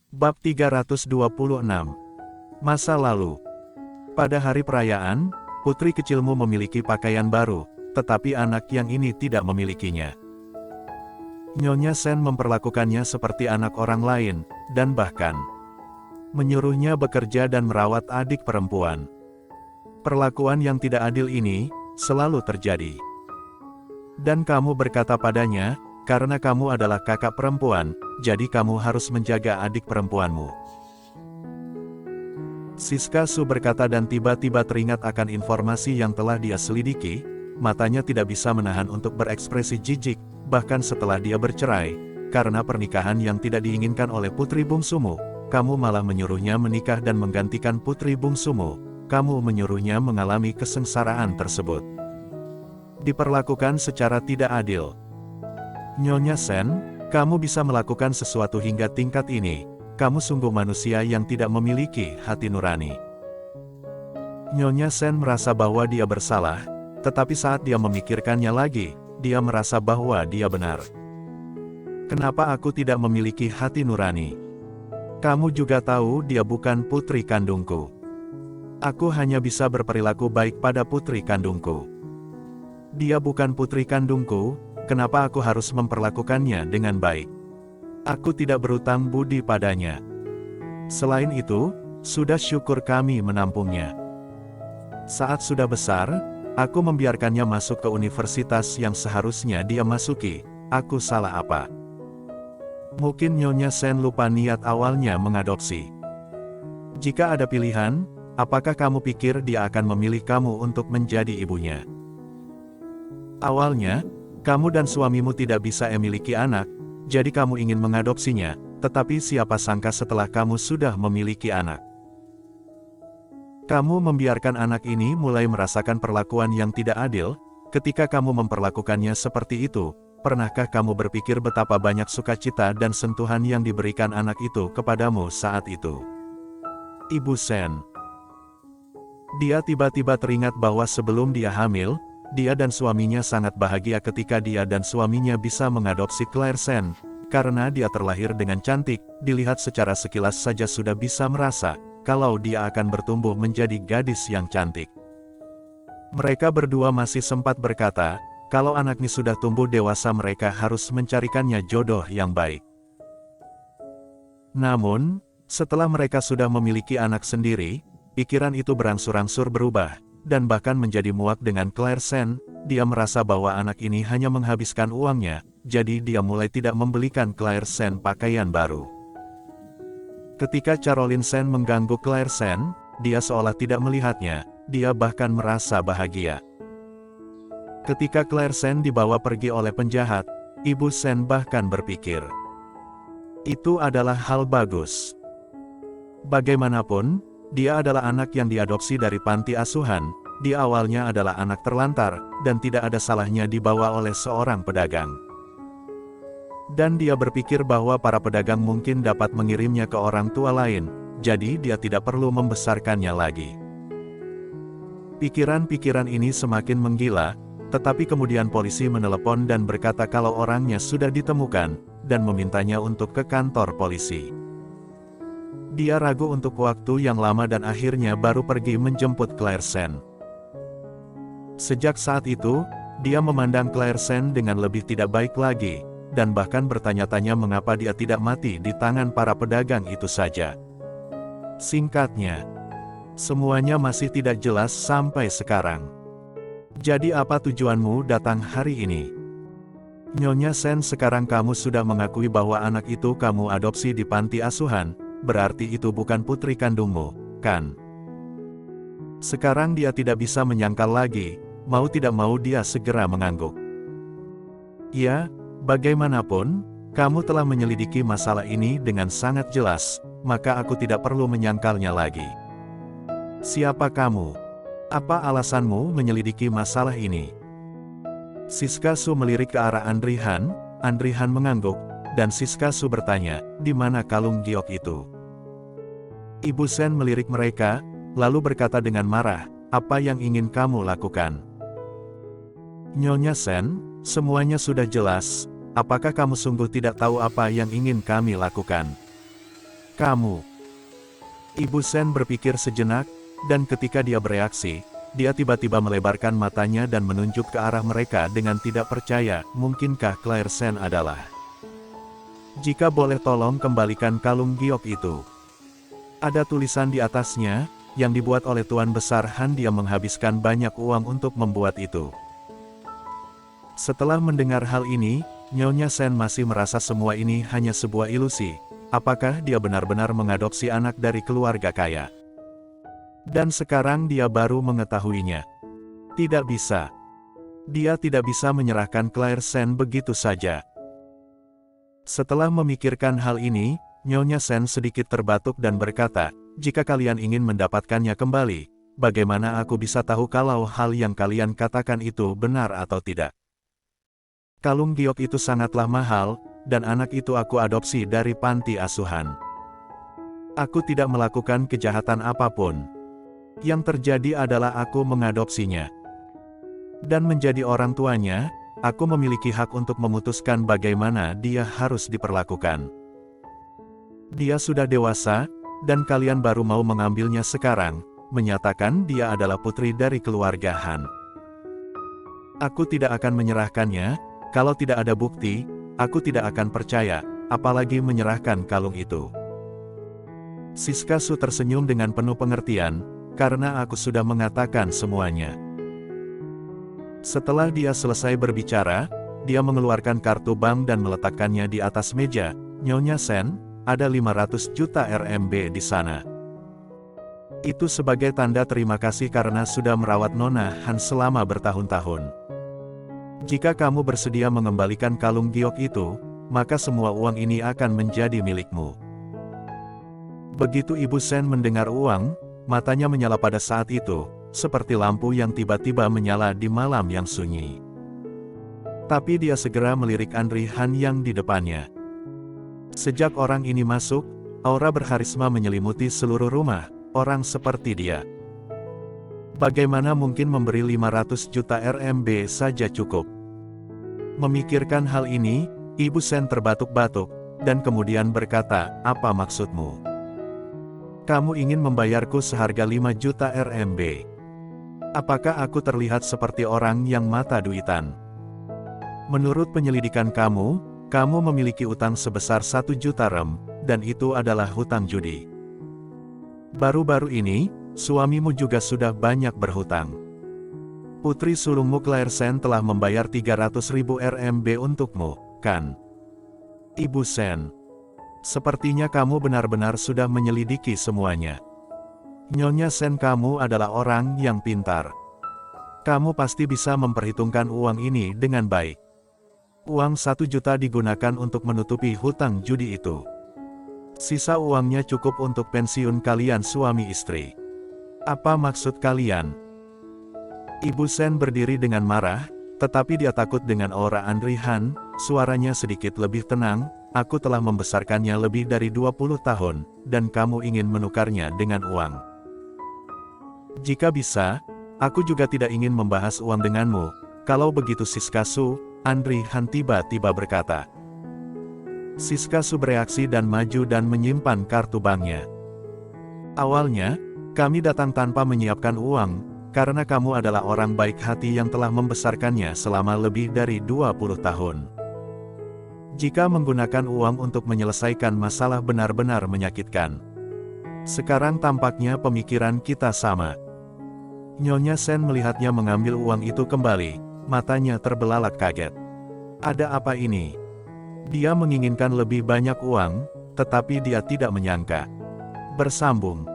Bab 326. Masa lalu. Pada hari perayaan, putri kecilmu memiliki pakaian baru, tetapi anak yang ini tidak memilikinya. Nyonya Sen memperlakukannya seperti anak orang lain, dan bahkan menyuruhnya bekerja dan merawat adik perempuan. Perlakuan yang tidak adil ini selalu terjadi. Dan kamu berkata padanya, karena kamu adalah kakak perempuan, jadi kamu harus menjaga adik perempuanmu. Siska Su berkata dan tiba-tiba teringat akan informasi yang telah dia selidiki, matanya tidak bisa menahan untuk berekspresi jijik, bahkan setelah dia bercerai, karena pernikahan yang tidak diinginkan oleh putri bungsumu, kamu malah menyuruhnya menikah dan menggantikan putri bungsumu, kamu menyuruhnya mengalami kesengsaraan tersebut. Diperlakukan secara tidak adil. Nyonya Sen, kamu bisa melakukan sesuatu hingga tingkat ini, kamu sungguh manusia yang tidak memiliki hati nurani. Nyonya Sen merasa bahwa dia bersalah, tetapi saat dia memikirkannya lagi, dia merasa bahwa dia benar. Kenapa aku tidak memiliki hati nurani? Kamu juga tahu dia bukan putri kandungku. Aku hanya bisa berperilaku baik pada putri kandungku. Dia bukan putri kandungku, kenapa aku harus memperlakukannya dengan baik? Aku tidak berutang budi padanya. Selain itu, sudah syukur kami menampungnya. Saat sudah besar, aku membiarkannya masuk ke universitas yang seharusnya dia masuki. Aku salah apa? Mungkin Nyonya Sen lupa niat awalnya mengadopsi. Jika ada pilihan, apakah kamu pikir dia akan memilih kamu untuk menjadi ibunya? Awalnya, kamu dan suamimu tidak bisa memiliki anak, jadi kamu ingin mengadopsinya, tetapi siapa sangka setelah kamu sudah memiliki anak. Kamu membiarkan anak ini mulai merasakan perlakuan yang tidak adil, ketika kamu memperlakukannya seperti itu, pernahkah kamu berpikir betapa banyak sukacita dan sentuhan yang diberikan anak itu kepadamu saat itu? Ibu Sen. Dia tiba-tiba teringat bahwa sebelum dia hamil, dia dan suaminya sangat bahagia ketika dia dan suaminya bisa mengadopsi Claire Sen, karena dia terlahir dengan cantik, dilihat secara sekilas saja sudah bisa merasa, kalau dia akan bertumbuh menjadi gadis yang cantik. Mereka berdua masih sempat berkata, kalau anaknya sudah tumbuh dewasa mereka harus mencarikannya jodoh yang baik. Namun, setelah mereka sudah memiliki anak sendiri, pikiran itu berangsur-angsur berubah, dan bahkan menjadi muak dengan Claire Sen, dia merasa bahwa anak ini hanya menghabiskan uangnya, jadi dia mulai tidak membelikan Claire Sen pakaian baru. Ketika Caroline Sen mengganggu Claire Sen, dia seolah tidak melihatnya, dia bahkan merasa bahagia. Ketika Claire Sen dibawa pergi oleh penjahat, Ibu Sen bahkan berpikir, itu adalah hal bagus. Bagaimanapun, dia adalah anak yang diadopsi dari panti asuhan, dia awalnya adalah anak terlantar, dan tidak ada salahnya dibawa oleh seorang pedagang. Dan dia berpikir bahwa para pedagang mungkin dapat mengirimnya ke orang tua lain, jadi dia tidak perlu membesarkannya lagi. Pikiran-pikiran ini semakin menggila, tetapi kemudian polisi menelepon dan berkata kalau orangnya sudah ditemukan, dan memintanya untuk ke kantor polisi. Dia ragu untuk waktu yang lama dan akhirnya baru pergi menjemput Claire Sen. Sejak saat itu, dia memandang Claire Sen dengan lebih tidak baik lagi, dan bahkan bertanya-tanya mengapa dia tidak mati di tangan para pedagang itu saja. Singkatnya, semuanya masih tidak jelas sampai sekarang. Jadi apa tujuanmu datang hari ini? Nyonya Sen, sekarang kamu sudah mengakui bahwa anak itu kamu adopsi di panti asuhan, berarti itu bukan putri kandungmu, kan? Sekarang dia tidak bisa menyangkal lagi, mau tidak mau dia segera mengangguk. Ya, bagaimanapun, kamu telah menyelidiki masalah ini dengan sangat jelas, maka aku tidak perlu menyangkalnya lagi. Siapa kamu? Apa alasanmu menyelidiki masalah ini? Siska Su melirik ke arah Andrihan mengangguk, dan Siska Su bertanya, di mana kalung giok itu? Ibu Sen melirik mereka, lalu berkata dengan marah, apa yang ingin kamu lakukan? Nyonya Sen, semuanya sudah jelas, apakah kamu sungguh tidak tahu apa yang ingin kami lakukan? Kamu. Ibu Sen berpikir sejenak, dan ketika dia bereaksi, dia tiba-tiba melebarkan matanya dan menunjuk ke arah mereka dengan tidak percaya. Mungkinkah Claire Sen adalah? Jika boleh tolong kembalikan kalung giok itu. Ada tulisan di atasnya, yang dibuat oleh Tuan Besar Han. Dia menghabiskan banyak uang untuk membuat itu. Setelah mendengar hal ini, Nyonya Sen masih merasa semua ini hanya sebuah ilusi. Apakah dia benar-benar mengadopsi anak dari keluarga kaya? Dan sekarang dia baru mengetahuinya. Tidak bisa. Dia tidak bisa menyerahkan Claire Sen begitu saja. Setelah memikirkan hal ini, Nyonya Sen sedikit terbatuk dan berkata, "Jika kalian ingin mendapatkannya kembali, bagaimana aku bisa tahu kalau hal yang kalian katakan itu benar atau tidak? Kalung giok itu sangatlah mahal, dan anak itu aku adopsi dari panti asuhan. Aku tidak melakukan kejahatan apapun. Yang terjadi adalah aku mengadopsinya. Dan menjadi orang tuanya, aku memiliki hak untuk memutuskan bagaimana dia harus diperlakukan. Dia sudah dewasa, dan kalian baru mau mengambilnya sekarang, menyatakan dia adalah putri dari keluarga Han. Aku tidak akan menyerahkannya, kalau tidak ada bukti, aku tidak akan percaya, apalagi menyerahkan kalung itu." Siska Su tersenyum dengan penuh pengertian, "Karena aku sudah mengatakan semuanya." Setelah dia selesai berbicara, dia mengeluarkan kartu bank dan meletakkannya di atas meja. "Nyonya Sen, ada 500 juta RMB di sana. Itu sebagai tanda terima kasih karena sudah merawat Nona Han selama bertahun-tahun. Jika kamu bersedia mengembalikan kalung giok itu, maka semua uang ini akan menjadi milikmu." Begitu Ibu Sen mendengar uang, matanya menyala pada saat itu, seperti lampu yang tiba-tiba menyala di malam yang sunyi. Tapi dia segera melirik Andri Han yang di depannya. Sejak orang ini masuk, aura berharisma menyelimuti seluruh rumah. Orang seperti dia, bagaimana mungkin memberi 500 juta RMB saja cukup? Memikirkan hal ini, Ibu Sen terbatuk-batuk, dan kemudian berkata, "Apa maksudmu? Kamu ingin membayarku seharga 5 juta RMB? Apakah aku terlihat seperti orang yang mata duitan? Menurut penyelidikan kamu memiliki utang sebesar 1 juta rem, dan itu adalah hutang judi. Baru-baru ini, suamimu juga sudah banyak berhutang. Putri sulungmu Claire Sen telah membayar 300.000 RMB untukmu, kan? Ibu Sen, sepertinya kamu benar-benar sudah menyelidiki semuanya. Nyonya Sen, kamu adalah orang yang pintar. Kamu pasti bisa memperhitungkan uang ini dengan baik. Uang 1 juta digunakan untuk menutupi hutang judi itu. Sisa uangnya cukup untuk pensiun kalian suami istri. Apa maksud kalian?" Ibu Sen berdiri dengan marah, tetapi dia takut dengan aura Andri Han. Suaranya sedikit lebih tenang, "Aku telah membesarkannya lebih dari 20 tahun, dan kamu ingin menukarnya dengan uang. Jika bisa, aku juga tidak ingin membahas uang denganmu." "Kalau begitu Siska Su," Andri Han tiba-tiba berkata. Siska Su bereaksi dan maju dan menyimpan kartu banknya. "Awalnya, kami datang tanpa menyiapkan uang, karena kamu adalah orang baik hati yang telah membesarkannya selama lebih dari 20 tahun. Jika menggunakan uang untuk menyelesaikan masalah benar-benar menyakitkan. Sekarang tampaknya pemikiran kita sama." Nyonya Sen melihatnya mengambil uang itu kembali, matanya terbelalak kaget. Ada apa ini? Dia menginginkan lebih banyak uang, tetapi dia tidak menyangka. Bersambung.